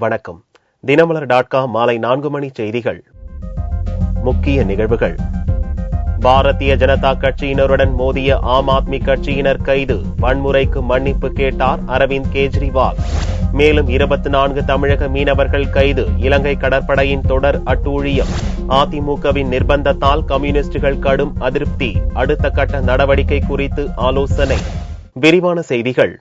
வணக்கம். தினமலர்.com மாலை 4 மணி செய்திகள். முக்கிய நிகழ்வுகள். பாரதிய ஜனதா கட்சியினருடன் மோதிய ஆம் ஆத்மி கட்சியினர் கைது. வன்முறைக்கு மன்னிப்பு கேட்டார் அரவிந்த் கெஜ்ரிவால். மேலும் 24 தமிழக மீனவர்கள் கைது. இலங்கை கடற்படையின் தொடர் அட்டூழியம். அதிமுகவின் நிர்பந்தத்தால் கம்யூனிஸ்டுகள் கடும் அதிருப்தி. அடுத்த கட்ட நடவடிக்கை குறித்து ஆலோசனை. விரிவான செய்திகள்.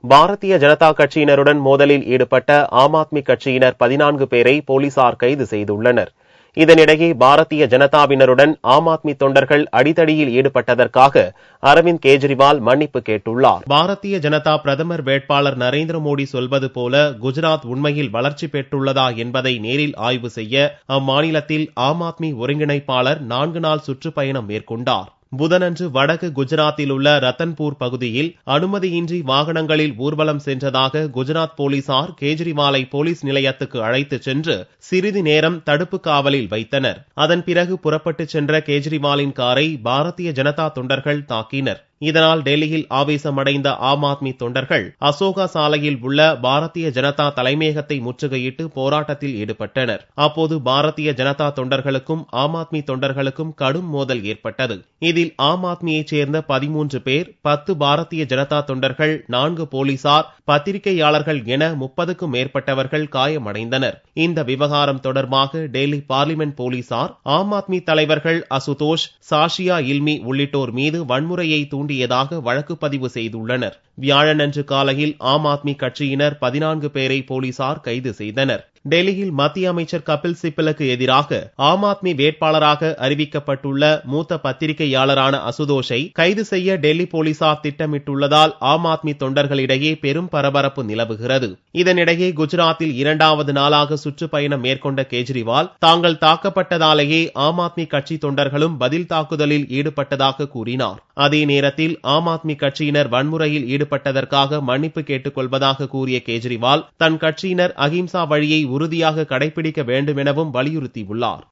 பாரதிய ஜனதா கட்சியினருடன் மோதலில் ஈடுபட்ட ஆம் ஆத்மி கட்சியினர் 14 பேரை போலீசார் கைது செய்துள்ளனர். இதனிடையே பாரதிய ஜனதாவினருடன் ஆம் ஆத்மி தொண்டர்கள் அடிதடியில் ஈடுபட்டதற்காக அரவிந்த் கெஜ்ரிவால் மன்னிப்பு கேட்டுள்ளார். பாரதிய ஜனதா பிரதமர் வேட்பாளர் நரேந்திர மோடி சொல்வது போல குஜராத் உண்மையில் வளர்ச்சி பெற்றுள்ளதா என்பதை நேரில் ஆய்வு செய்ய அம்மாநிலத்தில் ஆம் ஆத்மி ஒருங்கிணைப்பாளர் 4 நாள் சுற்றுப்பயணம் மேற்கொண்டார். புதனன்று வடக்கு குஜராத்தில் உள்ள ரத்தன்பூர் பகுதியில் அனுமதியின்றி வாகனங்களில் ஊர்வலம் சென்றதாக குஜராத் போலீசார் கெஜ்ரிவாலை போலீஸ் நிலையத்துக்கு அழைத்துச் சென்று சிறிது நேரம் தடுப்பு காவலில் வைத்தனர். அதன் பிறகு புறப்பட்டுச் சென்ற கெஜ்ரிவாலின் காரை பாரதிய ஜனதா தொண்டர்கள் தாக்கினர். இதனால் டெல்லியில் ஆவேசமடைந்த ஆம் ஆத்மி தொண்டர்கள் அசோகா சாலையில் உள்ள பாரதிய ஜனதா தலைமையகத்தை முற்றுகையிட்டு போராட்டத்தில் ஈடுபட்டனர். அப்போது பாரதிய ஜனதா தொண்டர்களுக்கும் ஆம் ஆத்மி தொண்டர்களுக்கும் கடும் மோதல் ஏற்பட்டது. இதில் ஆம் ஆத்மியைச் சேர்ந்த 13 பேர், 10 பாரதிய ஜனதா தொண்டர்கள், 4 போலீசார், பத்திரிகையாளர்கள் என 30க்கும் மேற்பட்டவர்கள் காயமடைந்தனர். இந்த விவகாரம் தொடர்பாக டெல்லி பார்லிமென்ட் போலீசார் ஆம் ஆத்மி தலைவர்கள் அசுதோஷ், சாஷியா இல்மி உள்ளிட்டோர் மீது வன்முறையை தூண்டியதாக வழக்கு பதிவு செய்துள்ளனர். வியாழனன்று காலையில் ஆம் ஆத்மி கட்சியினர் 14 பேரை போலீசார் கைது செய்தனர். டெல்லியில் மத்திய அமைச்சர் கபில் சிபலுக்கு எதிராக ஆம் ஆத்மி வேட்பாளராக அறிவிக்கப்பட்டுள்ள மூத்த பத்திரிகையாளரான அசுதோஷை கைது செய்ய டெல்லி போலீசார் திட்டமிட்டுள்ளதால் ஆம் ஆத்மி தொண்டர்களிடையே பெரும் பரபரப்பு நிலவுகிறது. இதனிடையே குஜராத்தில் 2வது நாளாக சுற்றுப்பயணம் மேற்கொண்ட கெஜ்ரிவால் தாங்கள் தாக்கப்பட்டதாலேயே ஆம் ஆத்மி கட்சி தொண்டர்களும் பதில் தாக்குதலில் ஈடுபட்டதாக கூறினார். அதே நேரத்தில் ஆம் ஆத்மி கட்சியினர் வன்முறையில் ஈடுபட்டதற்காக மன்னிப்பு கேட்டுக் கொள்வதாக கூறிய கெஜ்ரிவால் தன் கட்சியினர் அகிம்சா வழியை உறுதியாக கடைபிடிக்க வேண்டும் எனவும் வலியுறுத்தியுள்ளார்.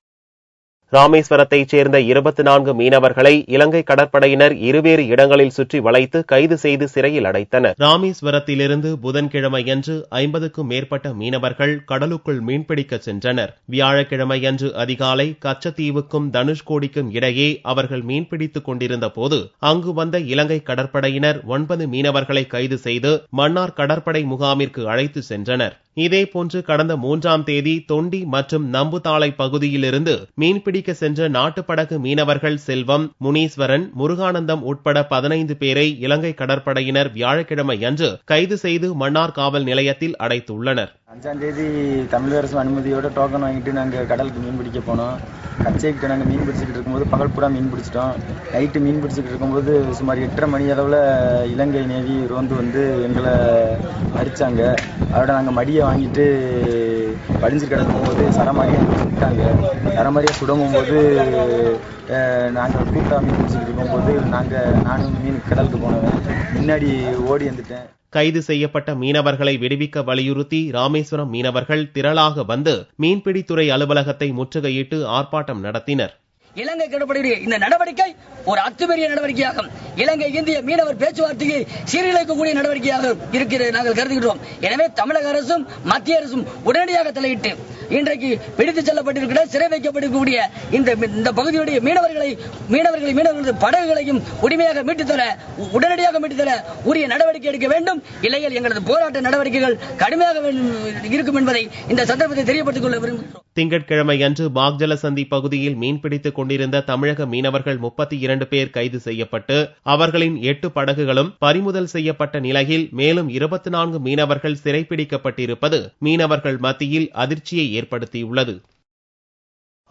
ராமேஸ்வரத்தைச் சேர்ந்த 24 மீனவர்களை இலங்கை கடற்படையினர் இருவேறு இடங்களில் சுற்றி வளைத்து கைது செய்து சிறையில் அடைத்தனர். ராமேஸ்வரத்திலிருந்து புதன்கிழமையன்று 50க்கும் மேற்பட்ட மீனவர்கள் கடலுக்குள் மீன்பிடிக்க சென்றனர். வியாழக்கிழமையன்று அதிகாலை கச்சத்தீவுக்கும் தனுஷ்கோடிக்கும் இடையே அவர்கள் மீன்பிடித்துக் கொண்டிருந்த போது அங்கு வந்த இலங்கை கடற்படையினர் 9 மீனவர்களை கைது செய்து மன்னார் கடற்படை முகாமிற்கு அழைத்து சென்றனர். இதேபோன்று கடந்த 3ஆம் தேதி தொண்டி மற்றும் நம்புதாளை பகுதியிலிருந்து மீன்பிடிக்க சென்ற நாட்டுப்படகு மீனவர்கள் செல்வம், முனீஸ்வரன், முருகானந்தம் உட்பட 15 பேரை இலங்கை கடற்படையினர் வியாழக்கிழமையன்று கைது செய்து மன்னார் காவல் நிலையத்தில் அடைத்துள்ளனர். 5ஆம் தேதி தமிழக அரசு அனுமதியோட டோக்கன் வாங்கிட்டு நாங்கள் கடலுக்கு மீன் பிடிக்க போனோம். கச்சைக்கிட்ட நாங்கள் மீன் பிடிச்சிக்கிட்டு இருக்கும்போது பகல் பூரா மீன் பிடிச்சிட்டோம். நைட்டு மீன் பிடிச்சிக்கிட்டு இருக்கும்போது சுமார் 8:30 மணி அளவில் இலங்கை நேவி ரோந்து வந்து எங்களை அடித்தாங்க. அதோட நாங்கள் மடியை வாங்கிட்டு படிஞ்சு கிடக்கும்போது சரமாரியாக சுட்டாங்க. சரமாரியாக சுடவும் போது நாங்கள் கூட்டா மீன் பிடிச்சிக்கிட்டு இருக்கும்போது நானும் மீன் கடலுக்கு போனேன். முன்னாடி ஓடி வந்துட்டேன். கைது செய்யப்பட்ட மீனவர்களை விடுவிக்க வலியுறுத்தி ராமேஸ்வரம் மீனவர்கள் திரளாக வந்து மீன்பிடித்துறை அலுவலகத்தை முற்றுகையிட்டு ஆர்ப்பாட்டம் நடத்தினர். இலங்கை கடற்படையுடைய இந்த நடவடிக்கை ஒரு அத்துமீறிய நடவடிக்கையாகும். இலங்கை இந்திய மீனவர் பேச்சுவார்த்தையை சீர்குலைக்கக்கூடிய நடவடிக்கையாக இருக்கிறது நாங்கள் கருதுகிறோம். எனவே தமிழக அரசும் மத்திய அரசும் உடனடியாக தலையிட்டு இன்றைக்கு பிடித்துச் செல்லப்பட்டிருக்கிற சிறை வைக்கப்பட்டிருக்கக்கூடிய இந்த பகுதியுடைய மீனவர்களது படகுகளையும் உரிமையாக உடனடியாக மீட்டுத்தர உரிய நடவடிக்கை எடுக்க வேண்டும். இல்லையில் எங்களது போராட்ட நடவடிக்கைகள் கடுமையாக இருக்கும் என்பதை இந்த சந்தர்ப்பத்தை தெரியப்படுத்திக் கொள்ள விரும்புகிறோம். திங்கட்கிழமையன்று பாக்ஜலசந்தி பகுதியில் மீன்பிடித்துக் கொண்டிருந்த தமிழக மீனவர்கள் 32 பேர் கைது செய்யப்பட்டு அவர்களின் 8 படகுகளும் பறிமுதல் செய்யப்பட்ட நிலையில் மேலும் 24 மீனவர்கள் சிறைப்பிடிக்கப்பட்டிருப்பது மீனவர்கள் மத்தியில் அதிர்ச்சியை ஏற்படுத்தியுள்ளது.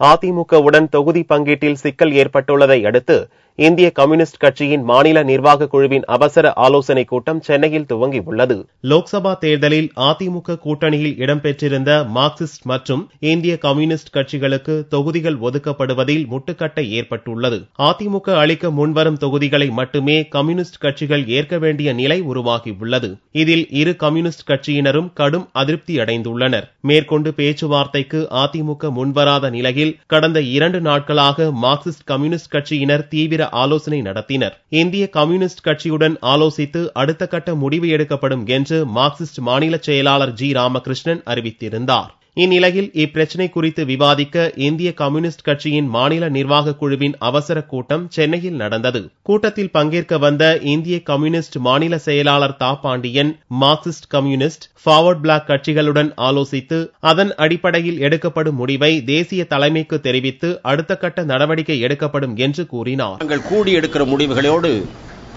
அதிமுகவுடன் தொகுதி பங்கீட்டில் சிக்கல் ஏற்பட்டுள்ளதை அடுத்து இந்திய கம்யூனிஸ்ட் கட்சியின் மாநில நிர்வாக குழுவின் அவசர ஆலோசனைக் கூட்டம் சென்னையில் துவங்கியுள்ளது. லோக்சபா தேர்தலில் அதிமுக கூட்டணியில் இடம்பெற்றிருந்த மார்க்சிஸ்ட் மற்றும் இந்திய கம்யூனிஸ்ட் கட்சிகளுக்கு தொகுதிகள் ஒதுக்கப்படுவதில் முட்டுக்கட்டை ஏற்பட்டுள்ளது. அதிமுக அளிக்க முன்வரும் தொகுதிகளை மட்டுமே கம்யூனிஸ்ட் கட்சிகள் ஏற்க வேண்டிய நிலை உருவாகியுள்ளது. இதில் இரு கம்யூனிஸ்ட் கட்சியினரும் கடும் அதிருப்தி அடைந்துள்ளனர். மேற்கொண்டு பேச்சுவார்த்தைக்கு அதிமுக முன்வராத நிலையில் தலைமையில் கடந்த 2 நாட்களாக மார்க்சிஸ்ட் கம்யூனிஸ்ட் கட்சியினர் தீவிர ஆலோசனை நடத்தினர். இந்திய கம்யூனிஸ்ட் கட்சியுடன் ஆலோசித்து அடுத்த கட்ட முடிவு எடுக்கப்படும் என்று மார்க்சிஸ்ட் மாநில செயலாளர் ஜி. ராமகிருஷ்ணன் அறிவித்திருந்தார். இந்நிலையில் இப்பிரச்சினை குறித்து விவாதிக்க இந்திய கம்யூனிஸ்ட் கட்சியின் மாநில நிர்வாக குழுவின் அவசர கூட்டம் சென்னையில் நடந்தது. கூட்டத்தில் பங்கேற்க வந்த இந்திய கம்யூனிஸ்ட் மாநில செயலாளர் Tha. Pandian marxist communist, forward bloc கட்சிகளுடன் ஆலோசித்து அதன் அடிப்படையில் எடுக்கப்படும் முடிவை தேசிய தலைமைக்கு தெரிவித்து அடுத்த கட்ட நடவடிக்கை எடுக்கப்படும் என்று கூறினார். நாங்கள் கூடி எடுக்கிற முடிவுகளோடு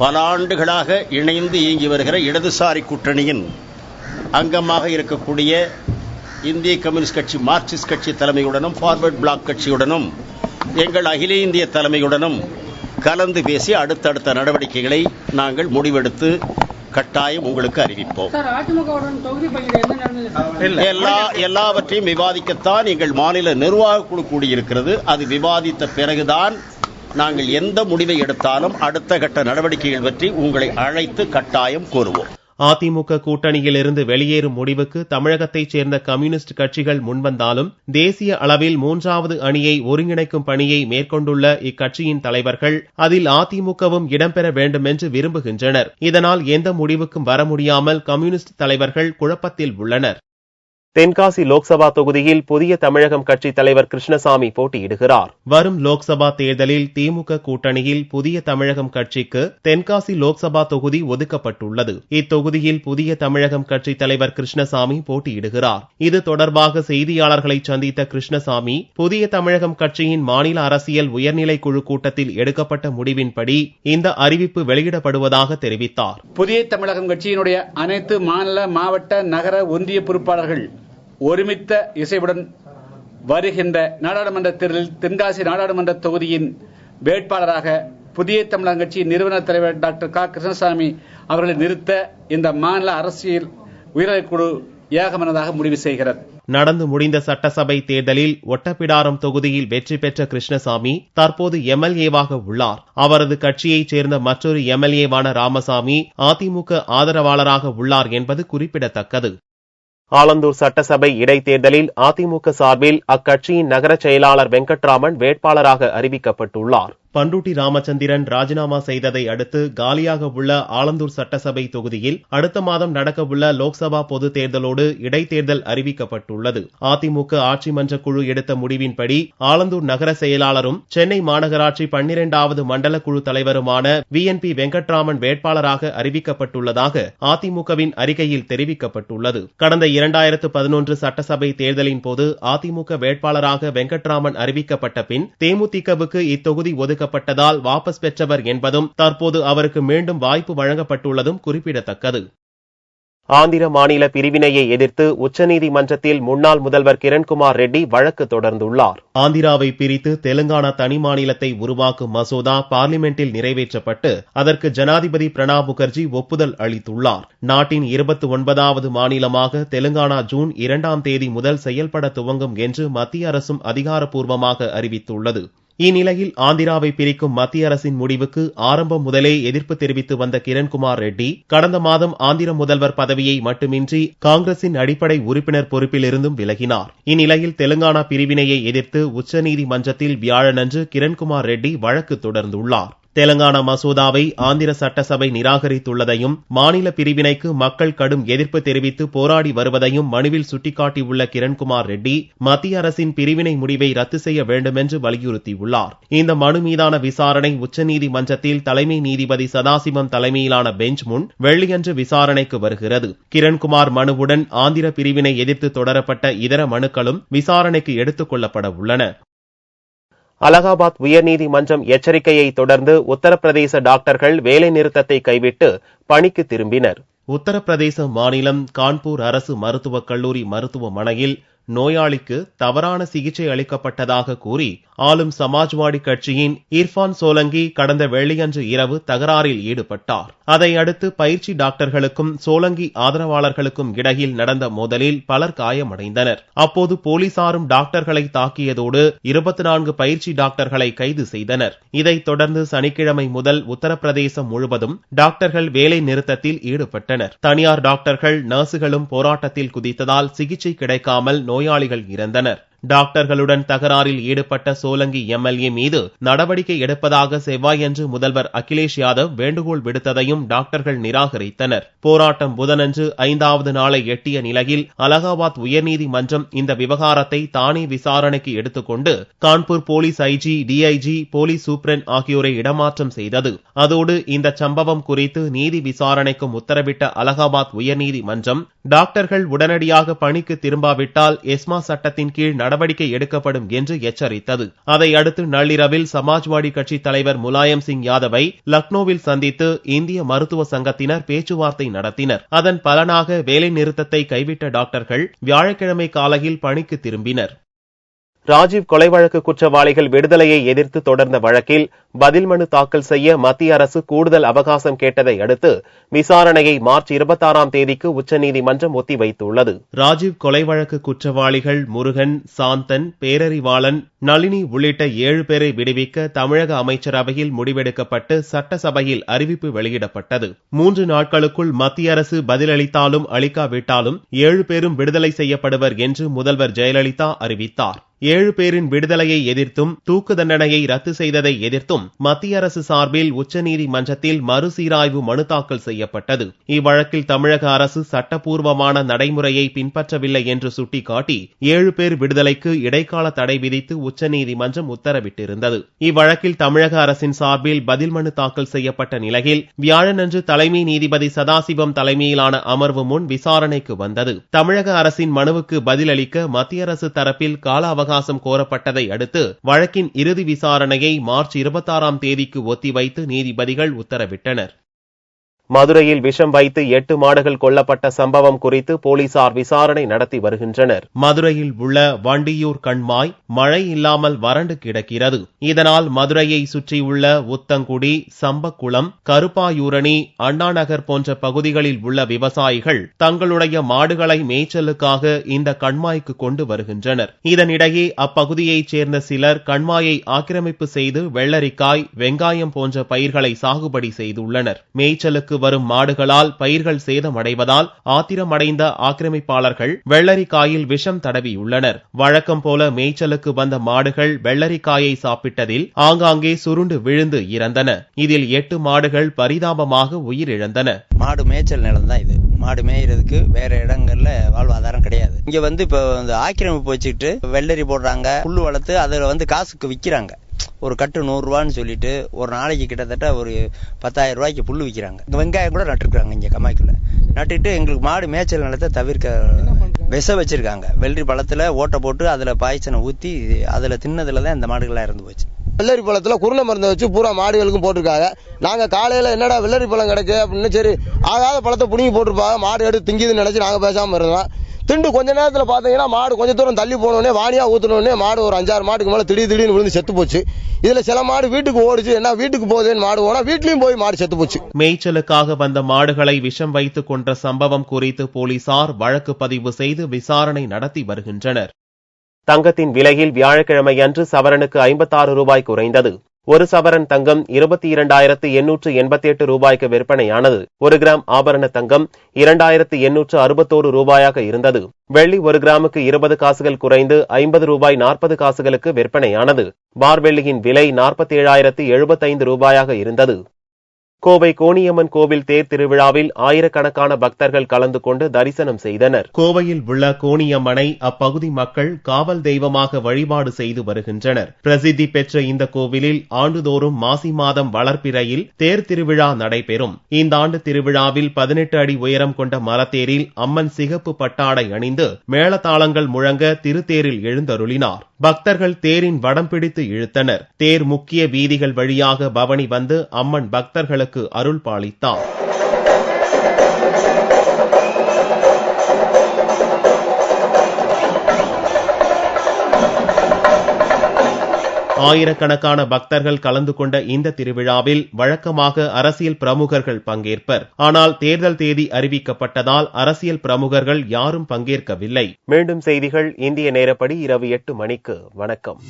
பல ஆண்டுகளாக இணைந்து இயங்கி வருகிற இடதுசாரி கூட்டணியின் அங்கமாக இருக்கக்கூடிய இந்திய கம்யூனிஸ்ட் கட்சி, மார்க்சிஸ்ட் கட்சி தலைமையுடனும் ஃபார்வர்ட் பிளாக் கட்சியுடனும் எங்கள் அகில இந்திய தலைமையுடனும் கலந்து பேசி அடுத்தடுத்த நடவடிக்கைகளை நாங்கள் முடிவெடுத்து கட்டாயம் உங்களுக்கு அறிவிப்போம். எல்லாவற்றையும் விவாதிக்கத்தான் எங்கள் மாநில நிர்வாக குழு கூடியிருக்கிறது. அது விவாதித்த பிறகுதான் நாங்கள் எந்த முடிவை எடுத்தாலும் அடுத்த கட்ட நடவடிக்கைகள் பற்றி உங்களை அழைத்து கட்டாயம் கூறுவோம். அதிமுக கூட்டணியிலிருந்து வெளியேறும் முடிவுக்கு தமிழகத்தைச் சேர்ந்த கம்யூனிஸ்ட் கட்சிகள் முன்வந்தாலும் தேசிய அளவில் 3வது அணியை ஒருங்கிணைக்கும் பணியை மேற்கொண்டுள்ள இக்கட்சியின் தலைவர்கள் அதில் அதிமுகவும் இடம்பெற வேண்டும் என்று விரும்புகின்றனர். இதனால் எந்த முடிவுக்கும் வர முடியாமல் கம்யூனிஸ்ட் தலைவர்கள் குழப்பத்தில் உள்ளனர். தென்காசி லோக்சபா தொகுதியில் புதிய தமிழகம் கட்சி தலைவர் கிருஷ்ணசாமி போட்டியிடுகிறார். வரும் லோக்சபா தேர்தலில் திமுக கூட்டணியில் புதிய தமிழகம் கட்சிக்கு தென்காசி லோக்சபா தொகுதி ஒதுக்கப்பட்டுள்ளது. இத்தொகுதியில் புதிய தமிழகம் கட்சி தலைவர் கிருஷ்ணசாமி போட்டியிடுகிறார். இது தொடர்பாக செய்தியாளர்களை சந்தித்த கிருஷ்ணசாமி, புதிய தமிழகம் கட்சியின் மாநில அரசியல் உயர்நிலை குழு கூட்டத்தில் எடுக்கப்பட்ட முடிவின்படி இந்த அறிவிப்பு வெளியிடப்படுவதாக தெரிவித்தார். புதிய தமிழகம் கட்சியினுடைய அனைத்து மாநில, மாவட்ட, நகர, ஒன்றிய பொறுப்பாளர்கள் ஒருமித்த இசைவுடன் வருகின்ற நாடாளுமன்ற தேர்தலில் தென்காசி நாடாளுமன்ற தொகுதியின் வேட்பாளராக புதிய தமிழகம் கட்சியின் நிறுவனர் தலைவர் டாக்டர் க. கிருஷ்ணசாமி அவர்களை நிறுத்த இந்த மாநில அரசியல் உயர்நிலைக்குழு ஏகமனதாக முடிவு செய்கிறது. நடந்து முடிந்த சட்டசபை தேர்தலில் ஒட்டப்பிடாரம் தொகுதியில் வெற்றி பெற்ற கிருஷ்ணசாமி தற்போது எம்எல்ஏவாக உள்ளார். அவரது கட்சியைச் சேர்ந்த மற்றொரு எம்எல்ஏவான ராமசாமி அதிமுக ஆதரவாளராக உள்ளார் என்பது குறிப்பிடத்தக்கது. ஆலந்தூர் சட்டசபை இடைத்தேர்தலில் அதிமுக சார்பில் அக்கட்சியின் நகர செயலாளர் வெங்கட்ராமன் வேட்பாளராக அறிவிக்கப்பட்டுள்ளார். பண்டூட்டி ராமச்சந்திரன் ராஜினாமா செய்ததை அடுத்து காலியாக உள்ள ஆலந்தூர் சட்டசபை தொகுதியில் அடுத்த மாதம் நடக்கவுள்ள லோக்சபா பொதுத் தேர்தலோடு இடைத்தேர்தல் அறிவிக்கப்பட்டுள்ளது. அதிமுக ஆட்சி மன்ற குழு எடுத்த முடிவின்படி ஆலந்தூர் நகர செயலாளரும் சென்னை மாநகராட்சி 12வது மண்டல குழு தலைவருமான VNP வெங்கட்ராமன் வேட்பாளராக அறிவிக்கப்பட்டுள்ளதாக அதிமுகவின் அறிக்கையில் தெரிவிக்கப்பட்டுள்ளது. கடந்த 2011 சட்டசபை தேர்தலின் போது அதிமுக வேட்பாளராக வெங்கட்ராமன் அறிவிக்கப்பட்ட பின் தேமுதிகவுக்கு இத்தொகுதி ஒதுக்கப்பட்டதால் வாபஸ் பெற்றவர் என்பதும் தற்போது அவருக்கு மீண்டும் வாய்ப்பு வழங்கப்பட்டுள்ளதும் குறிப்பிடத்தக்கது. ஆந்திர மாநில பிரிவினையை எதிர்த்து உச்சநீதிமன்றத்தில் முன்னாள் முதல்வர் கிரண்குமார் ரெட்டி வழக்கு தொடர்ந்துள்ளார். ஆந்திராவை பிரித்து தெலுங்கானா தனி மாநிலத்தை உருவாக்கும் மசோதா பார்லிமெண்டில் நிறைவேற்றப்பட்டு அதற்கு ஜனாதிபதி பிரணாப் முகர்ஜி ஒப்புதல் அளித்துள்ளார். நாட்டின் 29வது மாநிலமாக தெலுங்கானா ஜூன் 2ஆம் தேதி முதல் செயல்பட துவங்கும் என்று மத்திய அரசும் அதிகாரப்பூர்வமாக அறிவித்துள்ளது. இந்நிலையில் ஆந்திராவை பிரிக்கும் மத்திய அரசின் முடிவுக்கு ஆரம்பம் முதலே எதிர்ப்பு தெரிவித்து வந்த கிரண்குமார் ரெட்டி கடந்த மாதம் ஆந்திர முதல்வர் பதவியை மட்டுமின்றி காங்கிரசின் அடிப்படை உறுப்பினர் பொறுப்பிலிருந்தும் விலகினார். இந்நிலையில் தெலுங்கானா பிரிவினையை எதிர்த்து உச்சநீதிமன்றத்தில் வியாழனன்று கிரண்குமார் ரெட்டி வழக்கு தொடர்ந்துள்ளார். தெலங்கானா மசோதாவை ஆந்திர சட்டசபை நிராகரித்துள்ளதையும் மாநில பிரிவினைக்கு மக்கள் கடும் எதிர்ப்பு தெரிவித்து போராடி வருவதையும் மனுவில் சுட்டிக்காட்டியுள்ள கிரண்குமார் ரெட்டி மத்திய அரசின் பிரிவினை முடிவை ரத்து செய்ய வேண்டும் என்று வலியுறுத்தியுள்ளார். இந்த மனு மீதான விசாரணை உச்சநீதிமன்றத்தில் தலைமை நீதிபதி சதாசிவம் தலைமையிலான பெஞ்ச் முன் வெள்ளியன்று விசாரணைக்கு வருகிறது. கிரண்குமார் மனுவுடன் ஆந்திர பிரிவினை எதிர்த்து தொடரப்பட்ட இதர மனுக்களும் விசாரணைக்கு எடுத்துக் கொள்ளப்பட உள்ளன. அலகாபாத் உயர்நீதிமன்றம் எச்சரிக்கையை தொடர்ந்து உத்தரப்பிரதேச டாக்டர்கள் வேலை நிறுத்தத்தை கைவிட்டு பணிக்கு திரும்பினர். உத்தரப்பிரதேச மாநிலம் கான்பூர் அரசு மருத்துவக் கல்லூரி மருத்துவமனையில் நோயாளிக்கு தவறான சிகிச்சை அளிக்கப்பட்டதாக கூறி ஆளும் சமாஜ்வாடி கட்சியின் இர்ஃபான் சோலங்கி கடந்த வெள்ளியன்று இரவு தகராறில் ஈடுபட்டார். அதையடுத்து பயிற்சி டாக்டர்களுக்கும் சோலங்கி ஆதரவாளர்களுக்கும் இடையில் நடந்த மோதலில் பலர் காயமடைந்தனர். அப்போது போலீசாரும் டாக்டர்களை தாக்கியதோடு 24 பயிற்சி டாக்டர்களை கைது செய்தனர். இதைத் தொடர்ந்து சனிக்கிழமை முதல் உத்தரப்பிரதேசம் முழுவதும் டாக்டர்கள் வேலை நிறுத்தத்தில் ஈடுபட்டனர். தனியார் டாக்டர்கள், நர்சுகளும் போராட்டத்தில் குதித்ததால் சிகிச்சை கிடைக்காமல் நோயாளிகள் இறந்தனர். டாக்டர்களுடன் தகராறில் ஈடுபட்ட சோலங்கி எம்எல்ஏ மீது நடவடிக்கை எடுப்பதாக செவ்வாயன்று முதல்வர் அகிலேஷ் யாதவ் வேண்டுகோள் விடுத்ததையும் டாக்டர்கள் நிராகரித்தனர். போராட்டம் புதனன்று 5வது நாளை எட்டிய நிலையில் அலகாபாத் உயர்நீதிமன்றம் இந்த விவகாரத்தை தானே விசாரணைக்கு எடுத்துக்கொண்டு Kanpur police IG, DIG, police superintendent ஆகியோரை இடமாற்றம் செய்தது. அதோடு இந்த சம்பவம் குறித்து நீதி விசாரணைக்கும் உத்தரவிட்ட அலகாபாத் உயர்நீதிமன்றம் டாக்டர்கள் உடனடியாக பணிக்கு திரும்பாவிட்டால் எஸ்மா சட்டத்தின் கீழ் நடவடிக்கை எடுக்கப்படும் என்று எச்சரித்தது. அதையடுத்து நள்ளிரவில் சமாஜ்வாடி கட்சி தலைவர் முலாயம் சிங் யாதவை லக்னோவில் சந்தித்து இந்திய மருத்துவ சங்கத்தினர் பேச்சுவார்த்தை நடத்தினர். அதன் பலனாக வேலை நிறுத்தத்தை கைவிட்ட டாக்டர்கள் வியாழக்கிழமை காலையில் பணிக்கு திரும்பினர். ராஜீவ் கொலை வழக்கு குற்றவாளிகள் விடுதலையை எதிர்த்து தொடர்ந்த வழக்கில் பதில் மனு தாக்கல் செய்ய மத்திய அரசு கூடுதல் அவகாசம் கேட்டதை அடுத்து விசாரணையை மார்ச் 26ஆம் தேதிக்கு உச்சநீதிமன்றம் ஒத்திவைத்துள்ளது. ராஜீவ் கொலை வழக்கு குற்றவாளிகள் முருகன், சாந்தன், பேரறிவாளன், நளினி உள்ளிட்ட 7 பேரை விடுவிக்க தமிழக அமைச்சரவையில் முடிவெடுக்கப்பட்டு சட்டசபையில் அறிவிப்பு வெளியிடப்பட்டது. 3 நாட்களுக்குள் மத்திய அரசு பதிலளித்தாலும் அளிக்காவிட்டாலும் 7 பேரும் விடுதலை செய்யப்படுவர் என்று முதல்வர் ஜெயலலிதா அறிவித்தார். 7 பேரின் விடுதலையை எதிர்த்தும் தூக்கு தண்டனையை ரத்து செய்ததை எதிர்த்தும் மத்திய அரசு சார்பில் உச்சநீதிமன்றத்தில் மறுசீராய்வு மனு தாக்கல் செய்யப்பட்டது. இவ்வழக்கில் தமிழக அரசு சட்டப்பூர்வமான நடைமுறையை பின்பற்றவில்லை என்று சுட்டிக்காட்டி 7 பேர் விடுதலைக்கு இடைக்கால தடை விதித்து உச்சநீதிமன்றம் உத்தரவிட்டிருந்தது. இவ்வழக்கில் தமிழக அரசின் சார்பில் பதில் மனு தாக்கல் செய்யப்பட்ட நிலையில் வியாழனன்று தலைமை நீதிபதி சதாசிவம் தலைமையிலான அமர்வு முன் விசாரணைக்கு வந்தது. தமிழக அரசின் மனுவுக்கு பதிலளிக்க மத்திய அரசு தரப்பில் கால அவகாசம் கோரப்பட்டதை அடுத்து வழக்கின் இறுதி விசாரணையை மார்ச் 26ஆம் தேதிக்கு ஒத்திவைத்து நீதிபதிகள் உத்தரவிட்டனர். மதுரையில் விஷம் வைத்து 8 மாடுகள் கொல்லப்பட்ட சம்பவம் குறித்து போலீசார் விசாரணை நடத்தி வருகின்றனர். மதுரையில் உள்ள வண்டியூர் கண்மாய் மழை இல்லாமல் வறண்டு கிடக்கிறது. இதனால் மதுரையை சுற்றியுள்ள உத்தங்குடி, சம்பக்குளம், கருப்பாயூரணி, அண்ணாநகர் போன்ற பகுதிகளில் உள்ள விவசாயிகள் தங்களுடைய மாடுகளை மேய்ச்சலுக்காக இந்த கண்மாய்க்கு கொண்டு வருகின்றனர். இதனிடையே அப்பகுதியைச் சேர்ந்த சிலர் கண்மாயை ஆக்கிரமிப்பு செய்து வெள்ளரிக்காய், வெங்காயம் போன்ற பயிர்களை சாகுபடி செய்துள்ளனர். மேய்ச்சலுக்கு வரும் மாடுகளால் பயிர்கள் சேதமடைவதால் ஆத்திரமடைந்த ஆக்கிரமிப்பாளர்கள் வெள்ளரிக்காயில் விஷம் தடவியுள்ளனர். வழக்கம் போல மேய்ச்சலுக்கு வந்த மாடுகள் வெள்ளரிக்காயை சாப்பிட்டதில் ஆங்காங்கே சுருண்டு விழுந்து இறந்தன. இதில் 8 மாடுகள் பரிதாபமாக உயிரிழந்தன. மாடு மேய்ச்சல் நிலம் தான் இது. மாடு மேய்றதுக்கு வேற இடங்கள்ல வாழ்வாதாரம் கிடையாது. இங்க இப்ப ஆக்கிரமிப்பு வச்சுக்கிட்டு வெள்ளரி போடுறாங்க, புல்லு வளர்த்து அதுல காசுக்கு விக்கிறாங்க. ஒரு கட்டு 100 ரூபான்னு சொல்லிட்டு ஒரு நாளைக்கு கிட்டத்தட்ட ஒரு 10,000 ரூபாய்க்கு புல்லு விற்கிறாங்க. வெங்காயம் கூட நட்டுருக்காங்க. இங்க கம்மாய்க்குள்ள நட்டுட்டு எங்களுக்கு மாடு மேய்ச்சல் நிலத்தை தவிர்க்க விஷ வச்சிருக்காங்க. வெள்ளரி பழத்துல ஓட்டை போட்டு அதுல பாய்ச்சனை ஊத்தி அதுல தின்னதுலதான் இந்த மாடுகள்லாம் இறந்து போச்சு. வெள்ளரி பழத்துல குருணை மருந்தை வச்சு பூரா மாடுகளுக்கும் போட்டிருக்காங்க. நாங்க காலையில என்னடா வெள்ளரி பழம் கிடக்கு அப்படின்னு சரி ஆகாத பழத்தை புடுங்கி போட்டிருப்பாங்க. மாடு எடுத்து திங்கிதுன்னு நினைச்சு நாங்க பேசாம இருந்தோம். திண்டு கொஞ்ச நேரத்துல பாத்தீங்கன்னா மாடு கொஞ்ச தூரம் தள்ளி போனோடனே வாணியா ஊத்துனோடனே மாடு ஒரு 5-6 மாட்டுக்கு மேல திடீர்னு விழுந்து செத்து போச்சு. இதுல சில மாடு வீட்டுக்கு ஓடிச்சு. என்ன வீட்டுக்கு போகுதுன்னு மாடு போனா வீட்லயும் போய் மாடு செத்து போச்சு. மேய்ச்சலுக்காக வந்த மாடுகளை விஷம் வைத்துக் கொன்ற சம்பவம் குறித்து போலீசார் வழக்கு பதிவு செய்து விசாரணை நடத்தி வருகின்றனர். தங்கத்தின் விலையில் வியாழக்கிழமை அன்று சவரனுக்கு 56 ரூபாய் குறைந்தது. ஒரு சவரன் தங்கம் 22,888 ரூபாய்க்கு விற்பனையானது. 1 கிராம் ஆபரண தங்கம் 2,861 ரூபாயாக இருந்தது. வெள்ளி 1 கிராமுக்கு 20 காசுகள் குறைந்து 50 ரூபாய் 40 காசுகளுக்கு விற்பனையானது. பார் வெள்ளியின் விலை 47,075 ரூபாயாக இருந்தது. கோவை கோணியம்மன் கோவில் தேர் திருவிழாவில் ஆயிரக்கணக்கான பக்தர்கள் கலந்து கொண்டு தரிசனம் செய்தனர். கோவையில் உள்ள கோணியம்மனை அப்பகுதி மக்கள் காவல் தெய்வமாக வழிபாடு செய்து வருகின்றனர். பிரசித்தி பெற்ற இந்த கோவிலில் ஆண்டுதோறும் மாசி மாதம் வளர்ப்பிறையில் தேர் திருவிழா நடைபெறும். இந்த ஆண்டு திருவிழாவில் 18 அடி உயரம் கொண்ட மரத்தேரில் அம்மன் சிகப்பு பட்டாடை அணிந்து மேளதாளங்கள் முழங்க திருத்தேரில் எழுந்தருளினார். பக்தர்கள் தேரின் வடம் பிடித்து இழுத்தனர். தேர் முக்கிய வீதிகள் வழியாக பவனி வந்து அம்மன் பக்தர்களுக்கு அருள் பாலித்தார். ஆயிரக்கணக்கான பக்தர்கள் கலந்து கொண்ட இந்த திருவிழாவில் வழக்கமாக அரசியல் பிரமுகர்கள் பங்கேற்பர். ஆனால் தேர்தல் தேதி அறிவிக்கப்பட்டதால் அரசியல் பிரமுகர்கள் யாரும் பங்கேற்கவில்லை. மீண்டும் செய்திகள் இந்திய நேரப்படி இரவு 8 மணிக்கு. வணக்கம்.